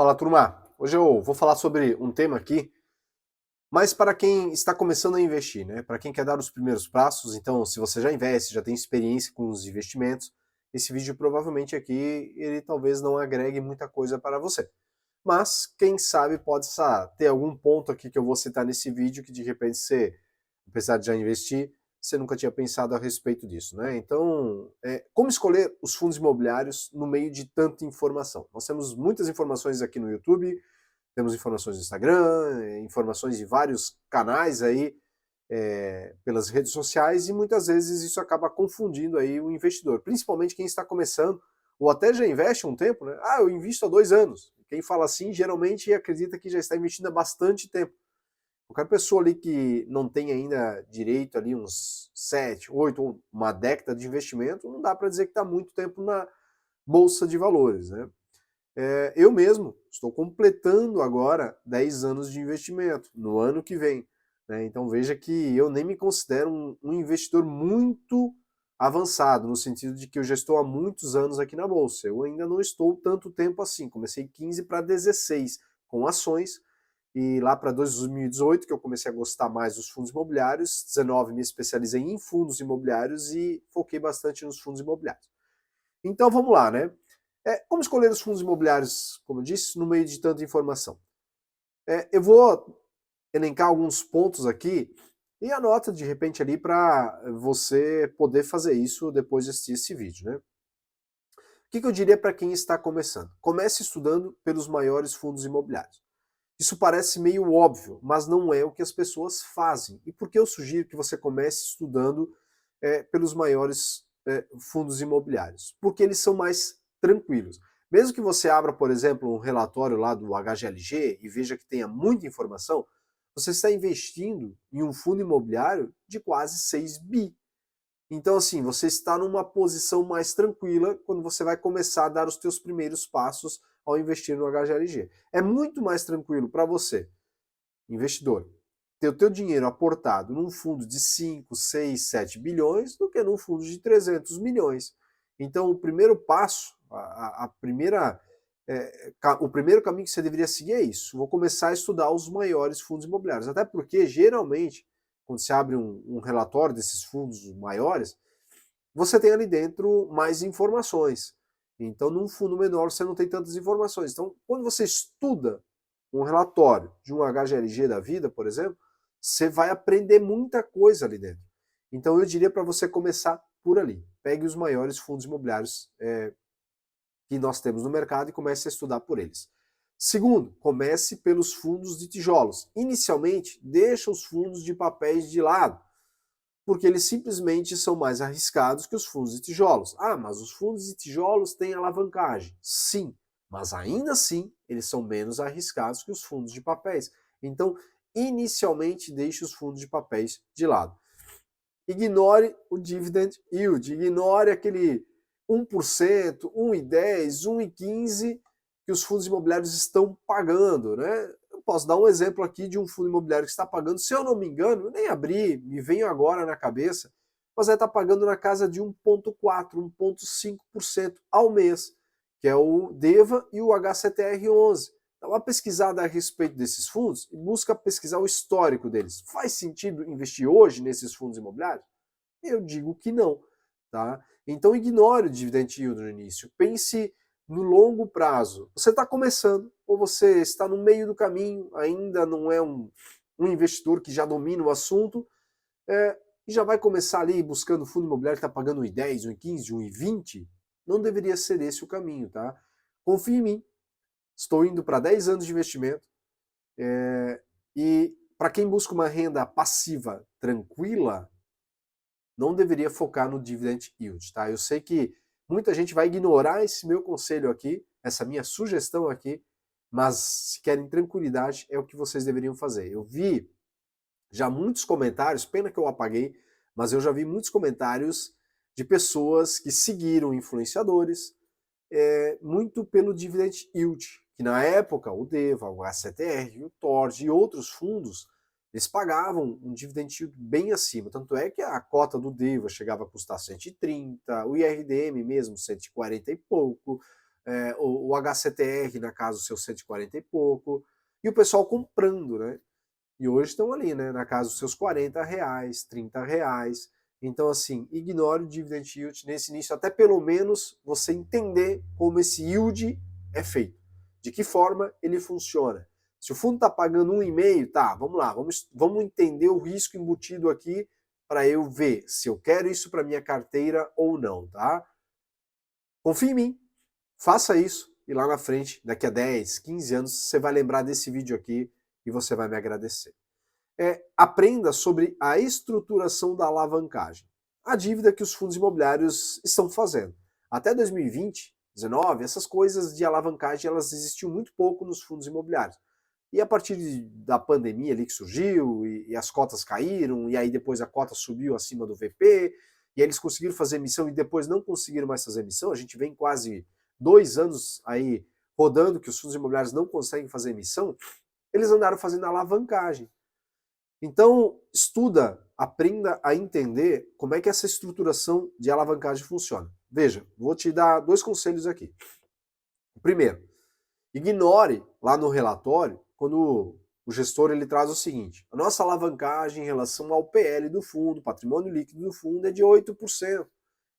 Fala, turma. Hoje eu vou falar sobre um tema aqui, mas para quem está começando a investir, né? Para quem quer dar os primeiros passos, então, se você já investe, já tem experiência com os investimentos, esse vídeo provavelmente aqui ele talvez não agregue muita coisa para você. Mas quem sabe pode ter algum ponto aqui que eu vou citar nesse vídeo que de repente você, apesar de já investir, você nunca tinha pensado a respeito disso, né? Então, como escolher os fundos imobiliários no meio de tanta informação? Nós temos muitas informações aqui no YouTube, temos informações no Instagram, informações de vários canais aí pelas redes sociais e muitas vezes isso acaba confundindo aí o investidor, principalmente quem está começando ou até já investe há um tempo, né? Ah, eu invisto há 2 anos. Quem fala assim geralmente acredita que já está investindo há bastante tempo. Qualquer pessoa ali que não tem ainda direito ali uns 7, 8 ou uma década de investimento, não dá para dizer que está muito tempo na bolsa de valores, né? Eu mesmo estou completando agora 10 anos de investimento, no ano que vem. Né? Então veja que eu nem me considero um investidor muito avançado, no sentido de que eu já estou há muitos anos aqui na Bolsa. Eu ainda não estou tanto tempo assim, comecei 15 para 16 com ações, e lá para 2018 que eu comecei a gostar mais dos fundos imobiliários, 19 me especializei em fundos imobiliários e foquei bastante nos fundos imobiliários. Então vamos lá, né? Como escolher os fundos imobiliários, como eu disse, no meio de tanta informação? Eu vou elencar alguns pontos aqui e anota de repente ali para você poder fazer isso depois de assistir esse vídeo, né? O que eu diria para quem está começando? Comece estudando pelos maiores fundos imobiliários. Isso parece meio óbvio, mas não é o que as pessoas fazem. E por que eu sugiro que você comece estudando pelos maiores fundos imobiliários? Porque eles são mais tranquilos. Mesmo que você abra, por exemplo, um relatório lá do HGLG e veja que tenha muita informação, você está investindo em um fundo imobiliário de quase 6 bi. Então, assim, você está numa posição mais tranquila quando você vai começar a dar os teus primeiros passos ao investir no HGLG. É muito mais tranquilo para você, investidor, ter o teu dinheiro aportado num fundo de 5, 6, 7 bilhões do que num fundo de 300 milhões. Então, o primeiro passo, o primeiro caminho que você deveria seguir é isso. Vou começar a estudar os maiores fundos imobiliários. Até porque, geralmente, quando você abre um relatório desses fundos maiores, você tem ali dentro mais informações. Então, num fundo menor, você não tem tantas informações. Então, quando você estuda um relatório de um HGLG da vida, por exemplo, você vai aprender muita coisa ali dentro. Então, eu diria para você começar por ali. Pegue os maiores fundos imobiliários que nós temos no mercado e comece a estudar por eles. Segundo, comece pelos fundos de tijolos. Inicialmente, deixa os fundos de papéis de lado, porque eles simplesmente são mais arriscados que os fundos de tijolos. Ah, mas os fundos de tijolos têm alavancagem. Sim, mas ainda assim eles são menos arriscados que os fundos de papéis. Então, inicialmente, deixe os fundos de papéis de lado. Ignore o dividend yield, ignore aquele 1%, 1,10, 1,15 que os fundos imobiliários estão pagando, né? Eu posso dar um exemplo aqui de um fundo imobiliário que está pagando, se eu não me engano, eu nem abri, me veio agora na cabeça, mas vai estar pagando na casa de 1,4, 1,5% ao mês, que é o DEVA e o HCTR11. Dá uma pesquisada a respeito desses fundos e busca pesquisar o histórico deles. Faz sentido investir hoje nesses fundos imobiliários? Eu digo que não, tá? Então ignore o dividend yield no início. Pense no longo prazo. Você está começando ou você está no meio do caminho, ainda não é um investidor que já domina o assunto e já vai começar ali buscando fundo imobiliário que está pagando 1,10, 1,15, 1,20. Não deveria ser esse o caminho, tá? Confie em mim. Estou indo para 10 anos de investimento e para quem busca uma renda passiva tranquila, não deveria focar no dividend yield, tá? Eu sei que muita gente vai ignorar esse meu conselho aqui, essa minha sugestão aqui, mas se querem tranquilidade, é o que vocês deveriam fazer. Eu vi já muitos comentários, pena que eu apaguei, mas eu já vi muitos comentários de pessoas que seguiram influenciadores muito pelo dividend yield, que na época o DEVA, o HCTR, o TORD e outros fundos, eles pagavam um dividend yield bem acima. Tanto é que a cota do DEVA chegava a custar 130, o IRDM mesmo 140 e pouco, o HCTR na casa dos seus 140 e pouco, e o pessoal comprando, né? E hoje estão ali, né, na casa dos seus R$ 40, R$ 30. Então, assim, ignore o dividend yield nesse início, até pelo menos você entender como esse yield é feito. De que forma ele funciona. Se o fundo está pagando 1,5, tá, vamos lá, vamos entender o risco embutido aqui para eu ver se eu quero isso para minha carteira ou não, tá? Confie em mim, faça isso e lá na frente, daqui a 10, 15 anos, você vai lembrar desse vídeo aqui e você vai me agradecer. Aprenda sobre a estruturação da alavancagem, a dívida que os fundos imobiliários estão fazendo. Até 2020, 2019, essas coisas de alavancagem elas existiam muito pouco nos fundos imobiliários. E a partir da pandemia ali que surgiu, e as cotas caíram, e aí depois a cota subiu acima do VP, e aí eles conseguiram fazer emissão e depois não conseguiram mais fazer emissão, a gente vem quase 2 anos aí rodando que os fundos imobiliários não conseguem fazer emissão, eles andaram fazendo alavancagem. Então, estuda, aprenda a entender como é que essa estruturação de alavancagem funciona. Veja, vou te dar 2 conselhos aqui. O primeiro, ignore lá no relatório quando o gestor ele traz o seguinte: a nossa alavancagem em relação ao PL do fundo, patrimônio líquido do fundo, é de 8%.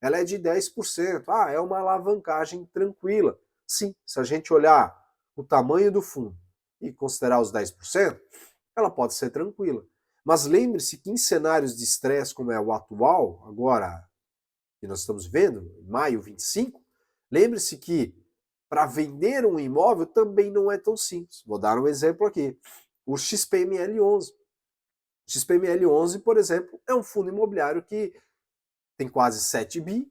Ela é de 10%. Ah, é uma alavancagem tranquila. Sim, se a gente olhar o tamanho do fundo e considerar os 10%, ela pode ser tranquila. Mas lembre-se que em cenários de estresse como é o atual, agora que nós estamos vendo, em maio 25, lembre-se que para vender um imóvel também não é tão simples. Vou dar um exemplo aqui. O XPML11. O XPML11, por exemplo, é um fundo imobiliário que tem quase 7 bi,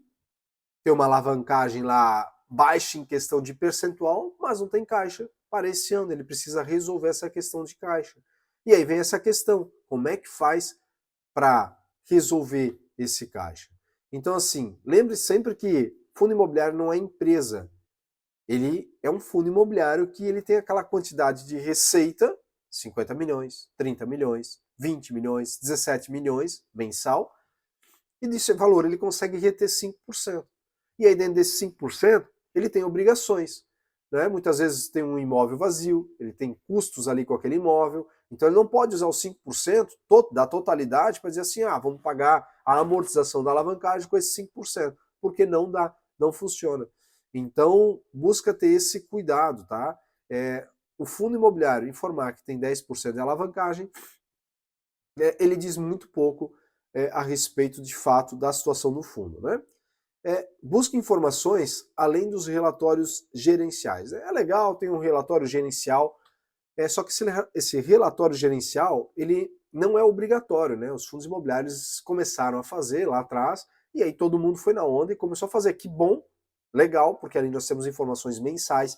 tem uma alavancagem lá baixa em questão de percentual, mas não tem caixa para esse ano. Ele precisa resolver essa questão de caixa. E aí vem essa questão, como é que faz para resolver esse caixa? Então, assim, lembre sempre que fundo imobiliário não é empresa. Ele é um fundo imobiliário que ele tem aquela quantidade de receita, 50 milhões, 30 milhões, 20 milhões, 17 milhões mensal, e desse valor ele consegue reter 5%. E aí dentro desses 5%, ele tem obrigações. Né? Muitas vezes tem um imóvel vazio, ele tem custos ali com aquele imóvel, então ele não pode usar os 5% da totalidade para dizer assim, vamos pagar a amortização da alavancagem com esses 5%, porque não dá, não funciona. Então, busca ter esse cuidado, tá? O fundo imobiliário informar que tem 10% de alavancagem, ele diz muito pouco a respeito, de fato, da situação do fundo, né? Busque informações além dos relatórios gerenciais. É legal, tem um relatório gerencial, só que esse relatório gerencial, ele não é obrigatório, né? Os fundos imobiliários começaram a fazer lá atrás, e aí todo mundo foi na onda e começou a fazer. Que bom, legal, porque ali nós temos informações mensais,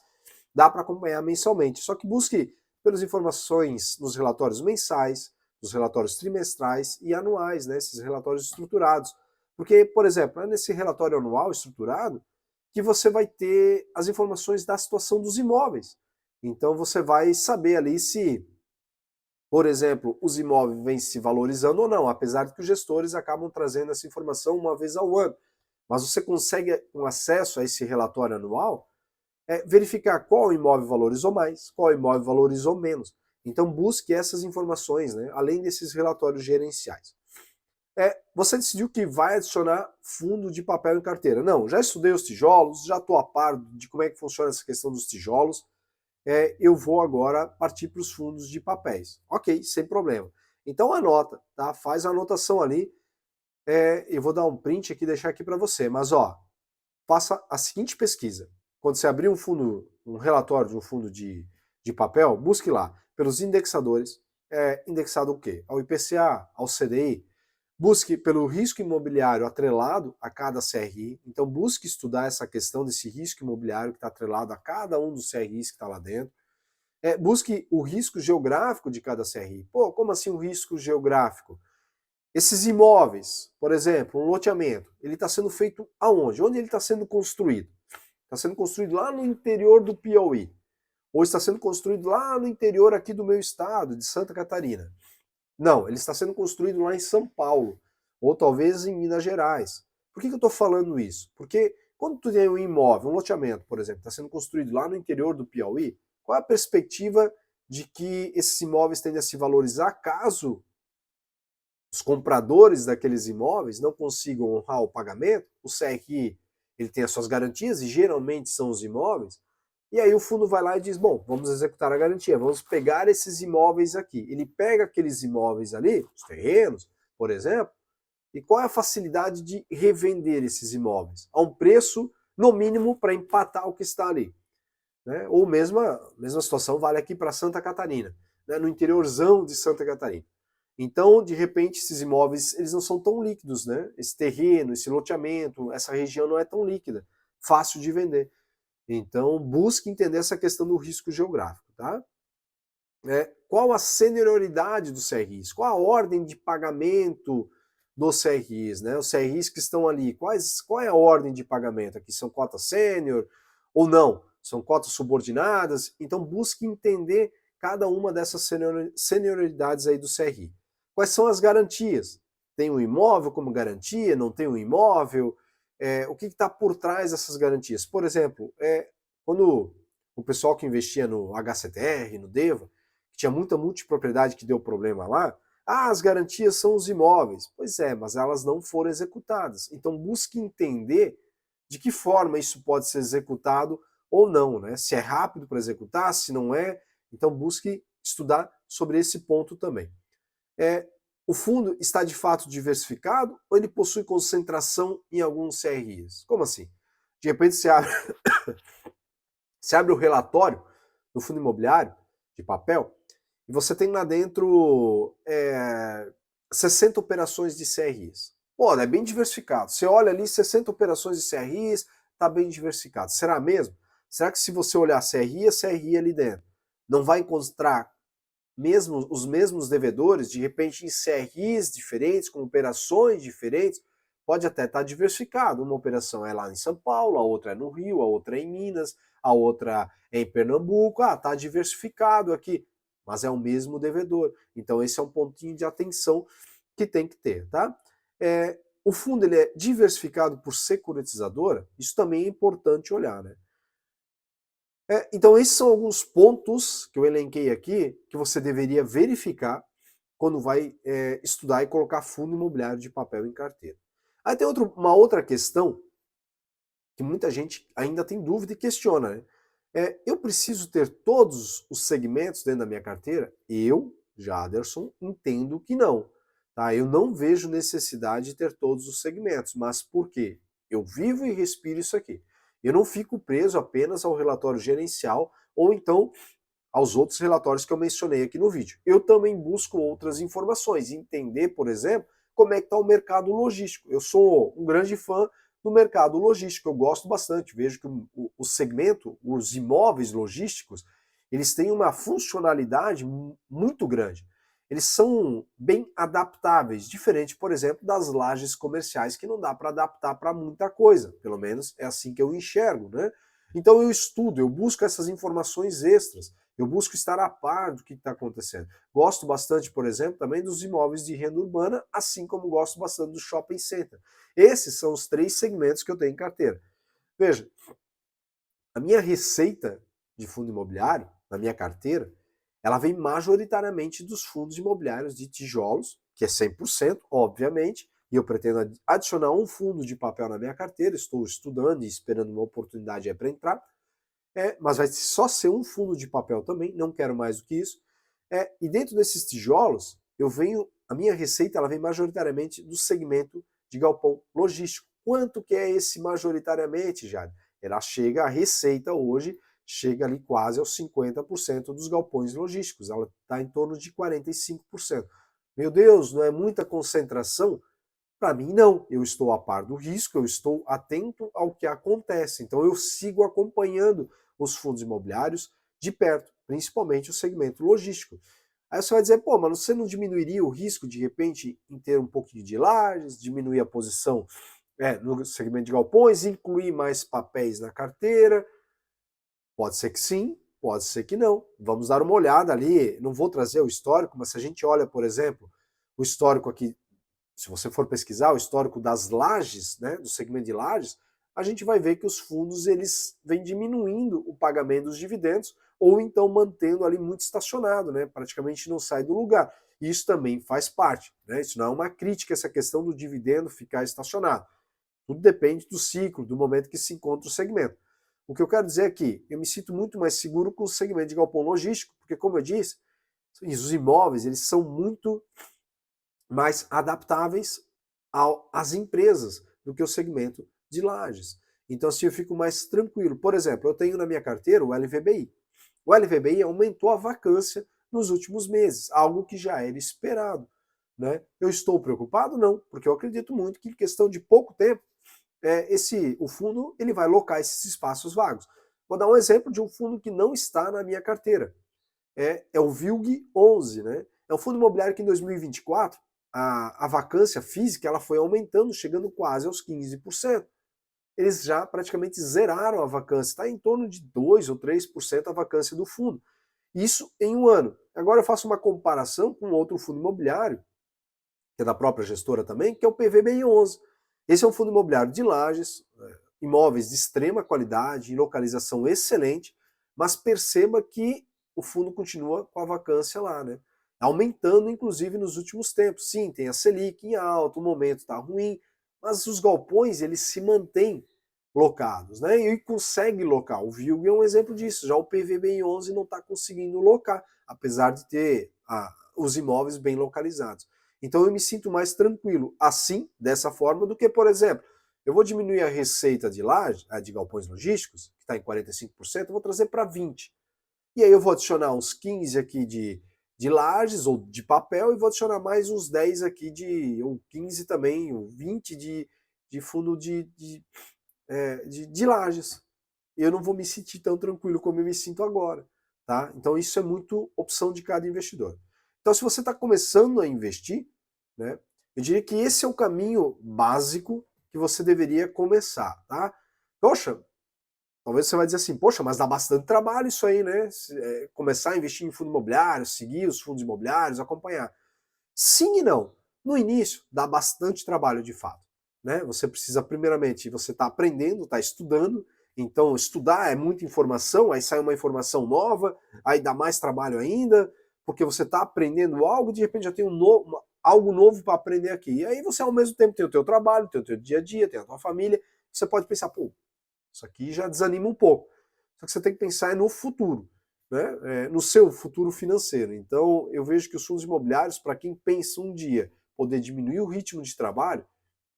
dá para acompanhar mensalmente. Só que busque pelas informações nos relatórios mensais, nos relatórios trimestrais e anuais, né? Esses relatórios estruturados. Porque, por exemplo, é nesse relatório anual estruturado que você vai ter as informações da situação dos imóveis. Então você vai saber ali se, por exemplo, os imóveis vêm se valorizando ou não, apesar de que os gestores acabam trazendo essa informação uma vez ao ano. Mas você consegue, com acesso a esse relatório anual, verificar qual imóvel valorizou mais, qual imóvel valorizou menos. Então busque essas informações, né, além desses relatórios gerenciais. Você decidiu que vai adicionar fundo de papel em carteira. Não, já estudei os tijolos, já estou a par de como é que funciona essa questão dos tijolos. Eu vou agora partir para os fundos de papéis. Ok, sem problema. Então anota, tá? Faz a anotação ali. Eu vou dar um print aqui e deixar aqui para você. Mas faça a seguinte pesquisa. Quando você abrir um relatório de um fundo de papel, busque lá pelos indexadores. Indexado o quê? Ao IPCA, ao CDI. Busque pelo risco imobiliário atrelado a cada CRI. Então busque estudar essa questão desse risco imobiliário que está atrelado a cada um dos CRIs que está lá dentro. Busque o risco geográfico de cada CRI. Pô, como assim o risco geográfico? Esses imóveis, por exemplo, um loteamento, ele está sendo feito aonde? Onde ele está sendo construído? Está sendo construído lá no interior do Piauí. Ou está sendo construído lá no interior aqui do meu estado, de Santa Catarina. Não, ele está sendo construído lá em São Paulo, ou talvez em Minas Gerais. Por que eu estou falando isso? Porque Quando tu tem um imóvel, um loteamento, por exemplo, está sendo construído lá no interior do Piauí, qual é a perspectiva de que esses imóveis tendem a se valorizar caso os compradores daqueles imóveis não consigam honrar o pagamento? O CRI ele tem as suas garantias, e geralmente são os imóveis, e aí o fundo vai lá e diz, bom, vamos executar a garantia, vamos pegar esses imóveis aqui. Ele pega aqueles imóveis ali, os terrenos, por exemplo, e qual é a facilidade de revender esses imóveis? A um preço, no mínimo, para empatar o que está ali. Né? Ou mesma situação vale aqui para Santa Catarina, né? No interiorzão de Santa Catarina. Então, de repente, esses imóveis eles não são tão líquidos, né? Esse terreno, esse loteamento, essa região não é tão líquida, fácil de vender. Então, busque entender essa questão do risco geográfico, tá? Qual a senioridade dos CRIs? Qual a ordem de pagamento dos CRIs, né? Os CRIs que estão ali, qual é a ordem de pagamento? Aqui são cotas sênior ou não? São cotas subordinadas? Então, busque entender cada uma dessas senioridades aí do CRI. Quais são as garantias? Tem um imóvel como garantia? Não tem um imóvel? O que está por trás dessas garantias? Por exemplo, quando o pessoal que investia no HCTR, no DEVA, que tinha muita multipropriedade que deu problema lá, as garantias são os imóveis. Pois é, mas elas não foram executadas. Então busque entender de que forma isso pode ser executado ou não, né? Se é rápido para executar, se não é. Então busque estudar sobre esse ponto também. O fundo está de fato diversificado ou ele possui concentração em alguns CRIs? Como assim? De repente você abre o relatório do fundo imobiliário de papel e você tem lá dentro 60 operações de CRIs. Pô, é bem diversificado. Você olha ali 60 operações de CRIs, está bem diversificado. Será mesmo? Será que se você olhar CRI, CRI ali dentro, não vai encontrar os mesmos devedores, de repente em CRIs diferentes, com operações diferentes? Pode até estar diversificado. Uma operação é lá em São Paulo, a outra é no Rio, a outra é em Minas, a outra é em Pernambuco. Está diversificado aqui, mas é o mesmo devedor. Então esse é um pontinho de atenção que tem que ter, tá? O fundo ele é diversificado por securitizadora, isso também é importante olhar, né? Então esses são alguns pontos que eu elenquei aqui que você deveria verificar quando vai estudar e colocar fundo imobiliário de papel em carteira. Aí tem uma outra questão que muita gente ainda tem dúvida e questiona, né? Eu preciso ter todos os segmentos dentro da minha carteira? Eu, Jaderson, entendo que não. Tá? Eu não vejo necessidade de ter todos os segmentos. Mas por quê? Eu vivo e respiro isso aqui. Eu não fico preso apenas ao relatório gerencial ou então aos outros relatórios que eu mencionei aqui no vídeo. Eu também busco outras informações, entender, por exemplo, como é que está o mercado logístico. Eu sou um grande fã do mercado logístico, eu gosto bastante, vejo que o segmento, os imóveis logísticos, eles têm uma funcionalidade muito grande. Eles são bem adaptáveis, diferente, por exemplo, das lajes comerciais, que não dá para adaptar para muita coisa, pelo menos é assim que eu enxergo, né? Então eu estudo, eu busco essas informações extras, eu busco estar a par do que está acontecendo. Gosto bastante, por exemplo, também dos imóveis de renda urbana, assim como gosto bastante do shopping center. Esses são os 3 segmentos que eu tenho em carteira. Veja, a minha receita de fundo imobiliário, na minha carteira, ela vem majoritariamente dos fundos imobiliários de tijolos, que é 100%, obviamente, e eu pretendo adicionar um fundo de papel na minha carteira, estou estudando e esperando uma oportunidade para entrar, mas vai só ser um fundo de papel também, não quero mais do que isso. E dentro desses tijolos, a minha receita ela vem majoritariamente do segmento de galpão logístico. Quanto que é esse majoritariamente, Jade? A receita hoje chega ali quase aos 50% dos galpões logísticos, ela está em torno de 45%. Meu Deus, não é muita concentração? Para mim, não. Eu estou a par do risco, eu estou atento ao que acontece. Então, eu sigo acompanhando os fundos imobiliários de perto, principalmente o segmento logístico. Aí você vai dizer, pô, mas você não diminuiria o risco, de repente, em ter um pouquinho de lajes, diminuir a posição no segmento de galpões, incluir mais papéis na carteira? Pode ser que sim, pode ser que não. Vamos dar uma olhada ali. Não vou trazer o histórico, mas se a gente olha, por exemplo, o histórico aqui, se você for pesquisar o histórico das lajes, né, do segmento de lajes, a gente vai ver que os fundos eles vêm diminuindo o pagamento dos dividendos ou então mantendo ali muito estacionado, né? Praticamente não sai do lugar. Isso também faz parte, né? Isso não é uma crítica, essa questão do dividendo ficar estacionado. Tudo depende do ciclo, do momento que se encontra o segmento. O que eu quero dizer é que eu me sinto muito mais seguro com o segmento de galpão logístico, porque, como eu disse, os imóveis eles são muito mais adaptáveis às empresas do que o segmento de lajes. Então, assim, eu fico mais tranquilo. Por exemplo, eu tenho na minha carteira o LVBI. O LVBI aumentou a vacância nos últimos meses, algo que já era esperado. Né? Eu estou preocupado? Não, porque eu acredito muito que em questão de pouco tempo, o fundo ele vai locar esses espaços vagos. Vou dar um exemplo de um fundo que não está na minha carteira. É o VILG 11. Né? É um fundo imobiliário que em 2024 a vacância física ela foi aumentando, chegando quase aos 15%. Eles já praticamente zeraram a vacância, está em torno de 2 ou 3% a vacância do fundo. Isso em um ano. Agora eu faço uma comparação com outro fundo imobiliário, que é da própria gestora também, que é o PVBI 11. Esse é um fundo imobiliário de Lajes, imóveis de extrema qualidade, em localização excelente, mas perceba que o fundo continua com a vacância lá, né? Aumentando, inclusive, nos últimos tempos. Sim, tem a Selic em alta, o momento está ruim, mas os galpões, eles se mantêm locados, né? E consegue locar. O VILG é um exemplo disso. Já o PVBI 11 não está conseguindo locar, apesar de ter os imóveis bem localizados. Então eu me sinto mais tranquilo assim, dessa forma, do que, por exemplo, eu vou diminuir a receita de laje, de galpões logísticos, que está em 45%, eu vou trazer para 20%. E aí eu vou adicionar uns 15 aqui de lajes ou de papel e vou adicionar mais uns 10 aqui ou 15 também, ou 20 de fundo de lajes. Eu não vou me sentir tão tranquilo como eu me sinto agora. Tá? Então isso é muito opção de cada investidor. Então se você está começando a investir, né, eu diria que esse é o caminho básico que você deveria começar. Tá? Poxa, talvez você vai dizer assim, poxa, mas dá bastante trabalho isso aí, né? Começar a investir em fundo imobiliário, seguir os fundos imobiliários, acompanhar. Sim e não. No início, dá bastante trabalho de fato. Né? Você precisa, primeiramente, você está aprendendo, está estudando, então estudar é muita informação, aí sai uma informação nova, aí dá mais trabalho ainda, porque você está aprendendo algo e de repente já tem algo novo para aprender aqui. E aí você ao mesmo tempo tem o teu trabalho, tem o teu dia a dia, tem a tua família, você pode pensar, pô, isso aqui já desanima um pouco. Só que você tem que pensar no futuro, né? No seu futuro financeiro. Então, eu vejo que os fundos imobiliários, para quem pensa um dia poder diminuir o ritmo de trabalho,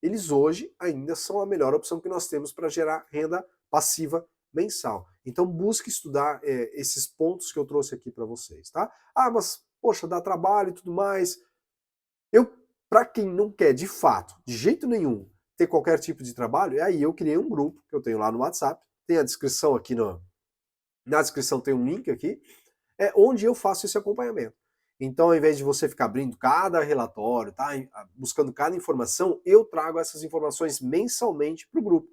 eles hoje ainda são a melhor opção que nós temos para gerar renda passiva mensal. Então, busque estudar esses pontos que eu trouxe aqui para vocês, tá? Ah, mas, poxa, dá trabalho e tudo mais. Para quem não quer, de fato, de jeito nenhum, ter qualquer tipo de trabalho, aí eu criei um grupo que eu tenho lá no WhatsApp, tem a descrição aqui na descrição tem um link aqui, onde eu faço esse acompanhamento. Então, ao invés de você ficar abrindo cada relatório, tá, buscando cada informação, eu trago essas informações mensalmente para o grupo.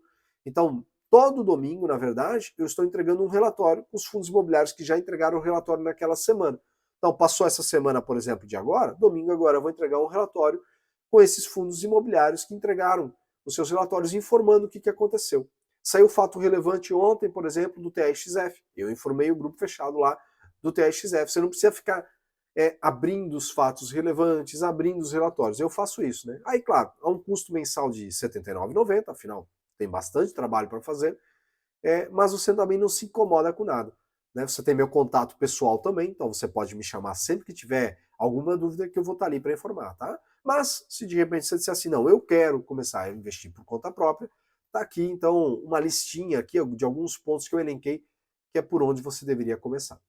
Então, todo domingo, na verdade, eu estou entregando um relatório com os fundos imobiliários que já entregaram o relatório naquela semana. Então, passou essa semana, por exemplo, de agora, domingo agora eu vou entregar um relatório com esses fundos imobiliários que entregaram os seus relatórios informando o que aconteceu. Saiu fato relevante ontem, por exemplo, do TRXF. Eu informei o grupo fechado lá do TRXF. Você não precisa ficar abrindo os fatos relevantes, abrindo os relatórios. Eu faço isso, né? Aí, claro, há um custo mensal de R$ 79,90, afinal, tem bastante trabalho para fazer, mas você também não se incomoda com nada. Né? Você tem meu contato pessoal também, então você pode me chamar sempre que tiver alguma dúvida que eu vou estar ali para informar, tá? Mas se de repente você disser assim, não, eu quero começar a investir por conta própria, tá aqui então uma listinha aqui de alguns pontos que eu elenquei que é por onde você deveria começar.